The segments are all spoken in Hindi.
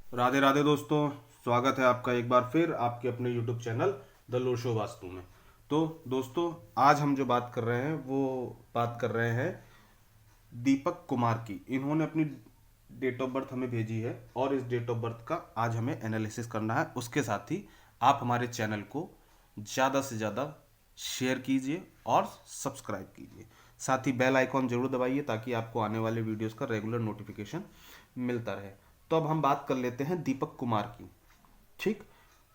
राधे राधे दोस्तों, स्वागत है आपका एक बार फिर आपके अपने YouTube channel the Lo Shu vastu में। तो दोस्तों, आज हम जो बात कर रहे हैं वो बात कर रहे हैं दीपक कुमार की। इन्होंने अपनी डेट ऑफ बर्थ हमें भेजी है और इस डेट ऑफ बर्थ का आज हमें एनालिसिस करना है। उसके साथ ही आप हमारे चैनल को ज़्यादा से ज़्यादा शेयर कीजिए और सब्सक्राइब कीजिए। साथ ही बेल आइकॉन जरूर दबाइए ताकि आपको आने वाले वीडियोस का रेगुलर नोटिफिकेशन मिलता रहे। तो अब हम बात कर लेते हैं दीपक कुमार की, ठीक,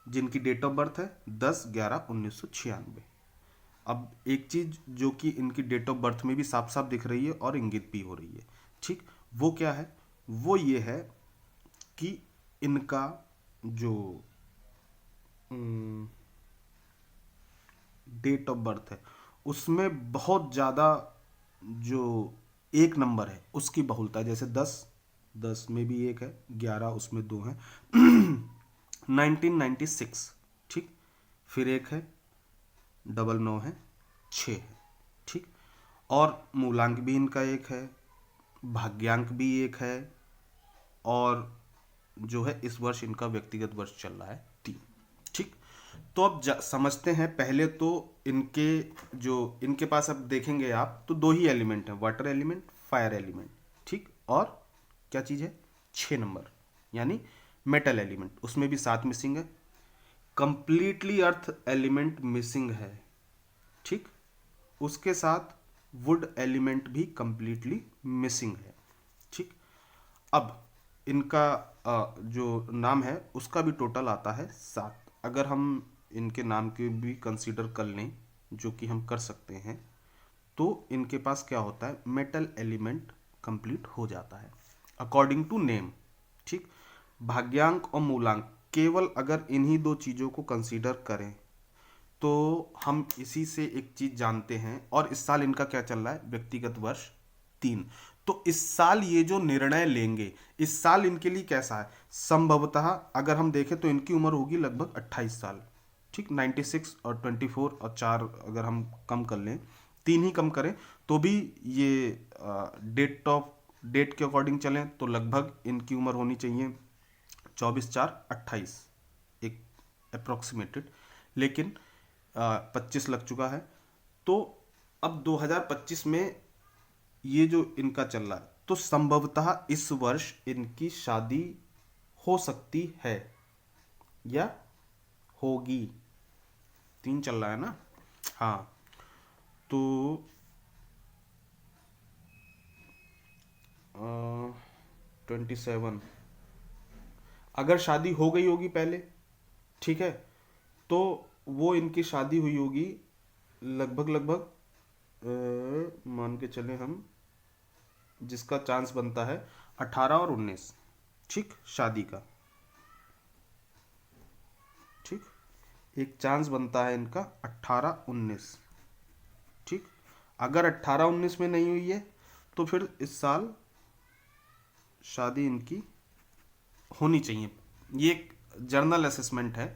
जिनकी डेट ऑफ बर्थ है 10/11/1996। अब एक चीज जो कि इनकी डेट ऑफ बर्थ में भी साफ साफ दिख रही है और इंगित भी हो रही है, ठीक, वो क्या है? वो ये है कि इनका जो डेट ऑफ बर्थ है उसमें बहुत ज़्यादा जो एक नंबर है उसकी बहुलता है। जैसे 10 में भी एक है, 11 उसमें दो हैं। 1996, ठीक, फिर एक है, 99 है, 6 है, ठीक। और मूलांक भी इनका एक है, भाग्यांक भी एक है, और जो है इस वर्ष इनका व्यक्तिगत वर्ष चल रहा है 3, ठीक। तो अब समझते हैं। पहले तो इनके जो इनके पास अब देखेंगे आप तो दो ही एलिमेंट है, वाटर एलिमेंट, फायर एलिमेंट, ठीक। और क्या चीज़ है? 6 नंबर, यानी मेटल एलिमेंट, उसमें भी 7 मिसिंग है। कंप्लीटली अर्थ एलिमेंट मिसिंग है, ठीक। उसके साथ वुड एलिमेंट भी कंप्लीटली मिसिंग है, ठीक। अब इनका जो नाम है उसका भी टोटल आता है 7। अगर हम इनके नाम के भी कंसीडर कर लें, जो कि हम कर सकते हैं, तो इनके पास क्या होता है? मेटल एलिमेंट कंप्लीट हो जाता है अकॉर्डिंग टू नेम, ठीक। भाग्यांक और मूलांक केवल अगर इन्हीं दो चीज़ों को कंसीडर करें तो हम इसी से एक चीज जानते हैं। और इस साल इनका क्या चल रहा है? व्यक्तिगत वर्ष 3। तो इस साल ये जो निर्णय लेंगे, इस साल इनके लिए कैसा है? संभवतः अगर हम देखें तो इनकी उम्र होगी लगभग 28 साल, ठीक। 96 और 24 और 4 अगर हम कम कर लें, 3 ही कम करें तो भी ये डेट के अकॉर्डिंग चलें तो लगभग इनकी उम्र होनी चाहिए 24/4/28, एक अप्रोक्सीमेटेड। लेकिन 25 लग चुका है। तो अब 2025 में ये जो इनका चल रहा है तो संभवतः इस वर्ष इनकी शादी हो सकती है या होगी। 3 चल रहा है ना? हाँ। तो 27, अगर शादी हो गई होगी पहले, ठीक है, तो वो इनकी शादी हुई होगी लगभग लगभग मान के चले हम, जिसका चांस बनता है 18 और 19, ठीक, शादी का, ठीक। एक चांस बनता है इनका 18-19, ठीक। अगर 18-19 में नहीं हुई है तो फिर इस साल शादी इनकी होनी चाहिए। ये एक जर्नल असेसमेंट है,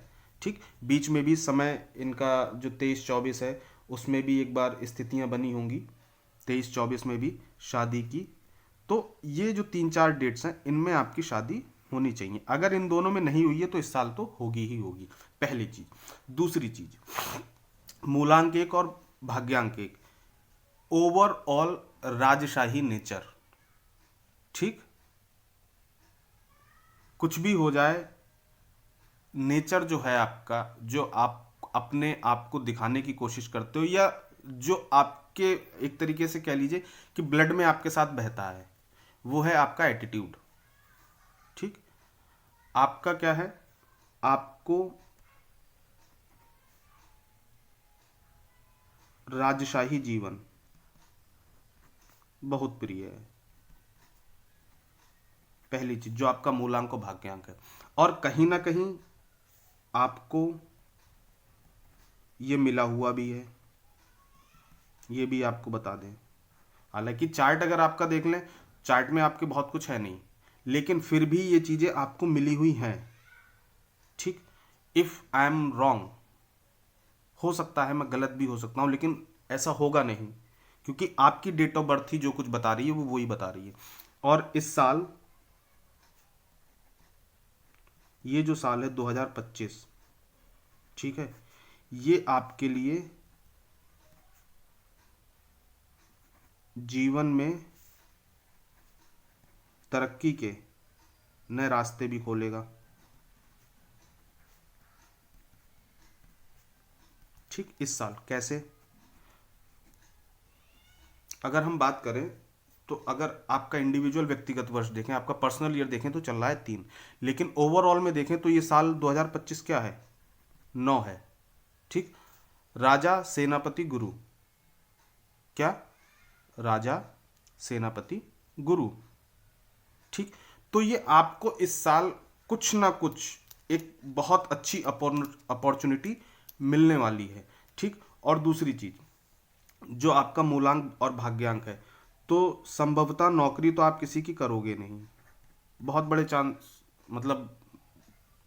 ठीक। बीच में भी समय इनका जो 23-24 है उसमें भी एक बार स्थितियां बनी होंगी, 23-24 में भी शादी की। तो ये जो 3-4 डेट्स हैं इनमें आपकी शादी होनी चाहिए। अगर इन दोनों में नहीं हुई है तो इस साल तो होगी ही होगी, पहली चीज। दूसरी चीज, मूलांक एक और भाग्यांक एक, ओवरऑल राजशाही नेचर, ठीक। कुछ भी हो जाए, नेचर जो है आपका, जो आप अपने आप को दिखाने की कोशिश करते हो, या जो आपके एक तरीके से कह लीजिए कि ब्लड में आपके साथ बहता है, वो है आपका एटीट्यूड, ठीक। आपका क्या है? आपको राजशाही जीवन बहुत प्रिय है, पहली चीज जो आपका मूलांक और भाग्यांक है। और कहीं ना कहीं आपको ये मिला हुआ भी है, ये भी आपको बता दें। हालांकि चार्ट अगर आपका देख लें, चार्ट में आपके बहुत कुछ है नहीं, लेकिन फिर भी ये चीजें आपको मिली हुई हैं, ठीक। इफ आई एम रॉन्ग, हो सकता है मैं गलत भी हो सकता हूं, लेकिन ऐसा होगा नहीं, क्योंकि आपकी डेट ऑफ बर्थ ही जो कुछ बता रही है वो वही बता रही है। और इस साल ये जो साल है 2025, ठीक है, ये आपके लिए जीवन में तरक्की के नए रास्ते भी खोलेगा। ठीक, इस साल कैसे, अगर हम बात करें तो अगर आपका इंडिविजुअल व्यक्तिगत वर्ष देखें, आपका पर्सनल ईयर देखें तो चल रहा है 3, लेकिन ओवरऑल में देखें तो ये साल 2025 क्या है, 9 है। ठीक, राजा सेनापति गुरु, क्या, राजा सेनापति गुरु। ठीक, तो ये आपको इस साल कुछ ना कुछ एक बहुत अच्छी अपॉर्चुनिटी मिलने वाली है। ठीक, और दूसरी चीज जो आपका मूलांक और भाग्यांक है, तो संभवतः नौकरी तो आप किसी की करोगे नहीं, बहुत बड़े चांस, मतलब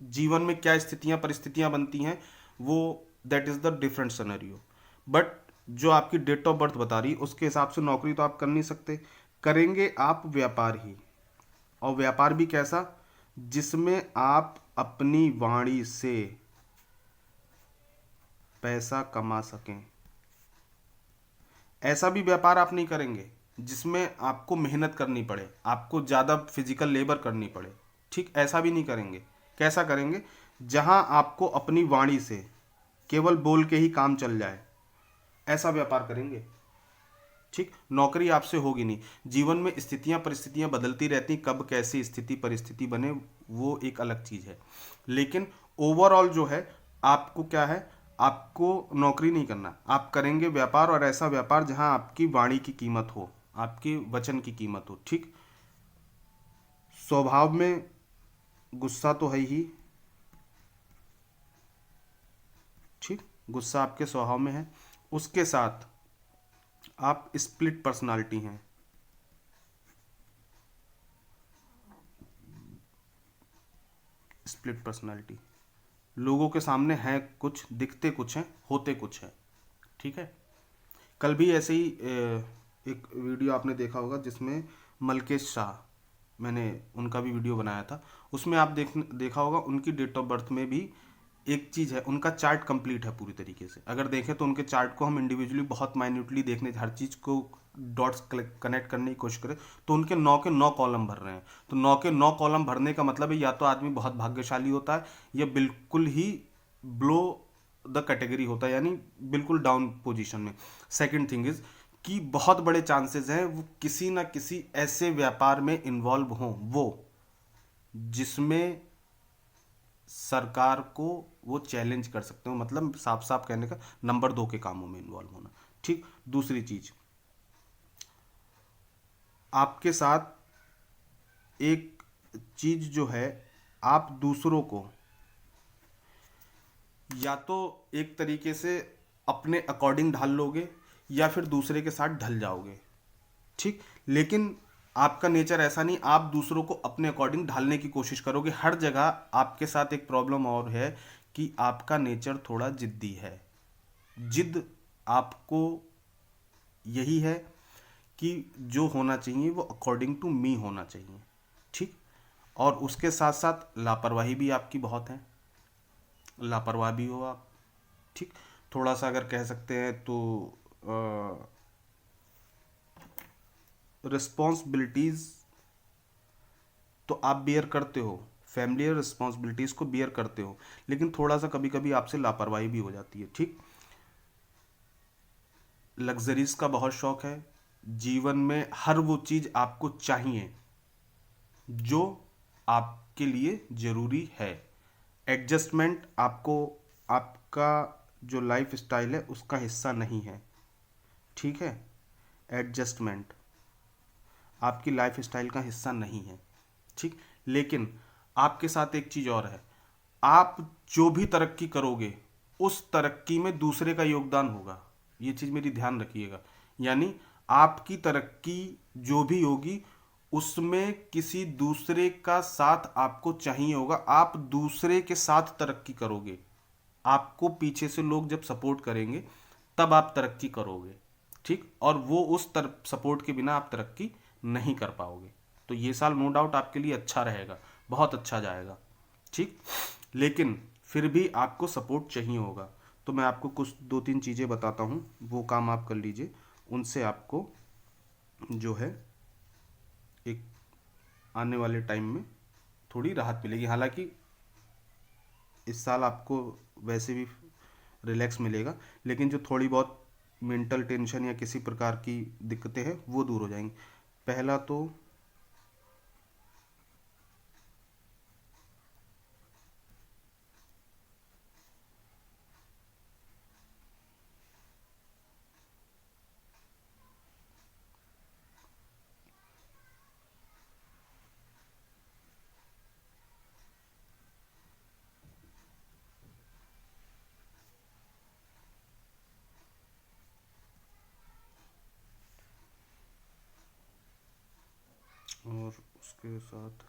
जीवन में क्या स्थितियां परिस्थितियां बनती हैं वो that is the different scenario, but जो आपकी डेट ऑफ बर्थ बता रही उसके हिसाब से नौकरी तो आप कर नहीं सकते, करेंगे आप व्यापार ही, और व्यापार भी कैसा, जिसमें आप अपनी वाणी से पैसा कमा सकें। ऐसा भी व्यापार आप नहीं करेंगे जिसमें आपको मेहनत करनी पड़े, आपको ज़्यादा फिजिकल लेबर करनी पड़े। ठीक, ऐसा भी नहीं करेंगे। कैसा करेंगे, जहां आपको अपनी वाणी से केवल बोल के ही काम चल जाए, ऐसा व्यापार करेंगे। ठीक, नौकरी आपसे होगी नहीं। जीवन में स्थितियां परिस्थितियां बदलती रहती, कब कैसी स्थिति परिस्थिति बने वो एक अलग चीज है, लेकिन ओवरऑल जो है आपको क्या है, आपको नौकरी नहीं करना, आप करेंगे व्यापार, और ऐसा व्यापार जहां आपकी वाणी की कीमत हो, आपके वचन की कीमत हो। ठीक, स्वभाव में गुस्सा तो है ही, ठीक, गुस्सा आपके स्वभाव में है, उसके साथ आप स्प्लिट पर्सनालिटी हैं। स्प्लिट पर्सनालिटी, लोगों के सामने है कुछ, दिखते कुछ हैं, होते कुछ है। ठीक है, कल भी ऐसे ही एक वीडियो आपने देखा होगा जिसमें मलकेश शाह, मैंने उनका भी वीडियो बनाया था, उसमें आप देखा होगा उनकी डेट ऑफ बर्थ में भी एक चीज़ है, उनका चार्ट कंप्लीट है पूरी तरीके से। अगर देखें तो उनके चार्ट को हम इंडिविजुअली बहुत माइन्यूटली देखने, हर चीज़ को डॉट्स कनेक्ट करने की कोशिश करें तो उनके 9 के 9 कॉलम भर रहे हैं। तो 9 के 9 कॉलम भरने का मतलब है या तो आदमी बहुत भाग्यशाली होता है या बिल्कुल ही ब्लो द कैटेगरी होता है, यानी बिल्कुल डाउन पोजीशन में। सेकंड थिंग इज कि बहुत बड़े चांसेस हैं वो किसी ना किसी ऐसे व्यापार में इन्वॉल्व हों वो जिसमें सरकार को वो चैलेंज कर सकते हो, मतलब साफ साफ कहने का नंबर 2 के कामों में इन्वॉल्व होना। ठीक, दूसरी चीज आपके साथ एक चीज जो है, आप दूसरों को या तो एक तरीके से अपने अकॉर्डिंग ढाल लोगे या फिर दूसरे के साथ ढल जाओगे। ठीक, लेकिन आपका नेचर ऐसा नहीं, आप दूसरों को अपने अकॉर्डिंग ढालने की कोशिश करोगे हर जगह। आपके साथ एक प्रॉब्लम और है कि आपका नेचर थोड़ा जिद्दी है। जिद आपको यही है कि जो होना चाहिए वो अकॉर्डिंग टू मी होना चाहिए। ठीक, और उसके साथ साथ लापरवाही भी आपकी बहुत है, लापरवाह भी हो आप। ठीक, थोड़ा सा अगर कह सकते हैं तो रिस्पॉन्सिबिलिटीज तो आप बियर करते हो, फैमिली रिस्पॉन्सिबिलिटीज को बियर करते हो, लेकिन थोड़ा सा कभी कभी आपसे लापरवाही भी हो जाती है। ठीक, लग्जरीज का बहुत शौक है, जीवन में हर वो चीज आपको चाहिए जो आपके लिए जरूरी है। एडजस्टमेंट आपको, आपका जो लाइफ स्टाइल है उसका हिस्सा नहीं है। ठीक है, एडजस्टमेंट आपकी लाइफ स्टाइल का हिस्सा नहीं है। ठीक, लेकिन आपके साथ एक चीज और है, आप जो भी तरक्की करोगे उस तरक्की में दूसरे का योगदान होगा, ये चीज मेरी ध्यान रखिएगा। यानी आपकी तरक्की जो भी होगी उसमें किसी दूसरे का साथ आपको चाहिए होगा, आप दूसरे के साथ तरक्की करोगे। आपको पीछे से लोग जब सपोर्ट करेंगे तब आप तरक्की करोगे। ठीक, और वो उस सपोर्ट के बिना आप तरक्की नहीं कर पाओगे। तो ये साल नो डाउट आपके लिए अच्छा रहेगा, बहुत अच्छा जाएगा। ठीक। लेकिन फिर भी आपको सपोर्ट चाहिए होगा, तो मैं आपको कुछ 2-3 चीज़ें बताता हूँ, वो काम आप कर लीजिए। उनसे आपको जो है एक आने वाले टाइम में थोड़ी राहत मिलेगी। हालांकि इस साल आपको वैसे भी रिलैक्स मिलेगा, लेकिन जो थोड़ी बहुत मेंटल टेंशन या किसी प्रकार की दिक्कतें हैं वो दूर हो जाएंगी। पहला तो और उसके साथ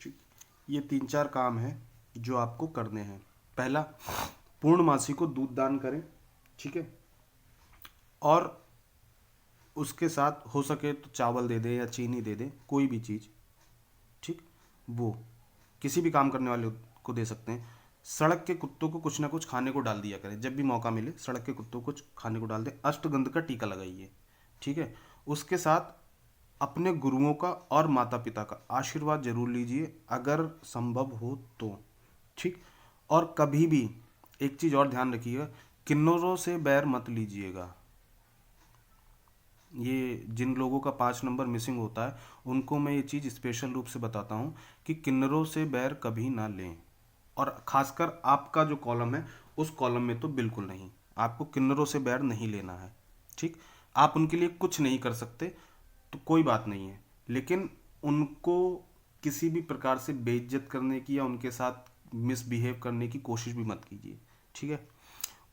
ठीक, ये 3-4 काम हैं जो आपको करने हैं। पहला, पूर्णमासी को दूध दान करें, ठीक है। और उसके साथ हो सके तो चावल दे दें या चीनी दे दें, कोई भी चीज़, ठीक। वो किसी भी काम करने वाले को दे सकते हैं। सड़क के कुत्तों को कुछ ना कुछ खाने को डाल दिया करें, जब भी मौका मिले सड़क के कुत्तों को कुछ खाने को डाल दें। अष्टगंध का टीका लगाइए, ठीक है। उसके साथ अपने गुरुओं का और माता पिता का आशीर्वाद जरूर लीजिए अगर संभव हो तो, ठीक। और कभी भी एक चीज़ और ध्यान रखिएगा, किन्नरों से बैर मत लीजिएगा। ये जिन लोगों का 5 नंबर मिसिंग होता है उनको मैं ये चीज़ स्पेशल रूप से बताता हूँ कि किन्नरों से बैर कभी ना लें। और खासकर आपका जो कॉलम है उस कॉलम में तो बिल्कुल नहीं, आपको किन्नरों से बैर नहीं लेना है, ठीक। आप उनके लिए कुछ नहीं कर सकते तो कोई बात नहीं है, लेकिन उनको किसी भी प्रकार से बेइज्जत करने की या उनके साथ मिसबिहेव करने की कोशिश भी मत कीजिए, ठीक है।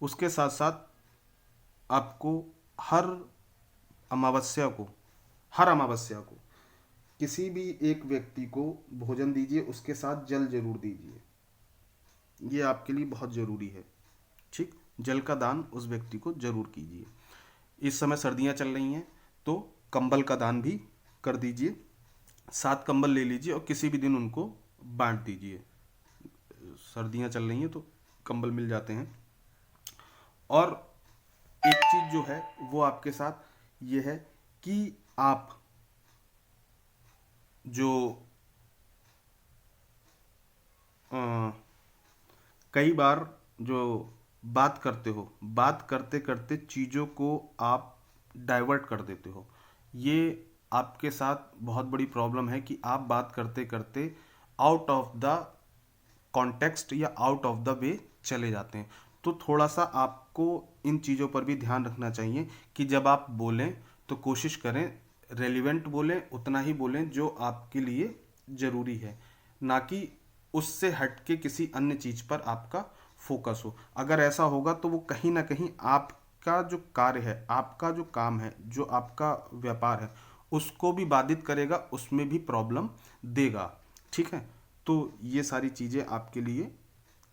उसके साथ साथ आपको हर अमावस्या को हर अमावस्या को किसी भी एक व्यक्ति को भोजन दीजिए, उसके साथ जल जरूर दीजिए, ये आपके लिए बहुत ज़रूरी है, ठीक। जल का दान उस व्यक्ति को जरूर कीजिए। इस समय सर्दियाँ चल रही हैं तो कंबल का दान भी कर दीजिए। 7 कंबल ले लीजिए और किसी भी दिन उनको बांट दीजिए। सर्दियाँ चल रही हैं तो कंबल मिल जाते हैं। और एक चीज़ जो है वो आपके साथ ये है कि आप जो अ, कई बार जो बात करते हो, बात करते करते चीज़ों को आप डाइवर्ट कर देते हो। ये आपके साथ बहुत बड़ी प्रॉब्लम है कि आप बात करते करते आउट ऑफ द कॉन्टेक्स्ट या आउट ऑफ द वे चले जाते हैं। तो थोड़ा सा आपको इन चीज़ों पर भी ध्यान रखना चाहिए कि जब आप बोलें तो कोशिश करें रेलिवेंट बोलें, उतना ही बोलें जो आपके लिए ज़रूरी है, ना कि उससे हट के किसी अन्य चीज़ पर आपका फोकस हो। अगर ऐसा होगा तो वो कहीं ना कहीं आपका जो कार्य है, आपका जो काम है, जो आपका व्यापार है, उसको भी बाधित करेगा, उसमें भी प्रॉब्लम देगा, ठीक है। तो ये सारी चीज़ें आपके लिए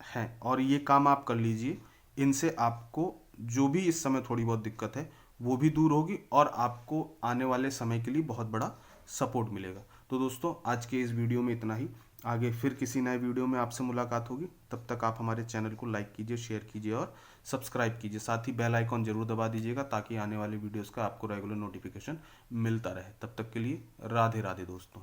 हैं और ये काम आप कर लीजिए। इनसे आपको जो भी इस समय थोड़ी बहुत दिक्कत है वो भी दूर होगी और आपको आने वाले समय के लिए बहुत बड़ा सपोर्ट मिलेगा। तो दोस्तों, आज के इस वीडियो में इतना ही। आगे फिर किसी नए वीडियो में आपसे मुलाकात होगी। तब तक आप हमारे चैनल को लाइक कीजिए, शेयर कीजिए और सब्सक्राइब कीजिए। साथ ही बेल आइकॉन जरूर दबा दीजिएगा ताकि आने वाले वीडियोस का आपको रेगुलर नोटिफिकेशन मिलता रहे। तब तक के लिए राधे राधे दोस्तों।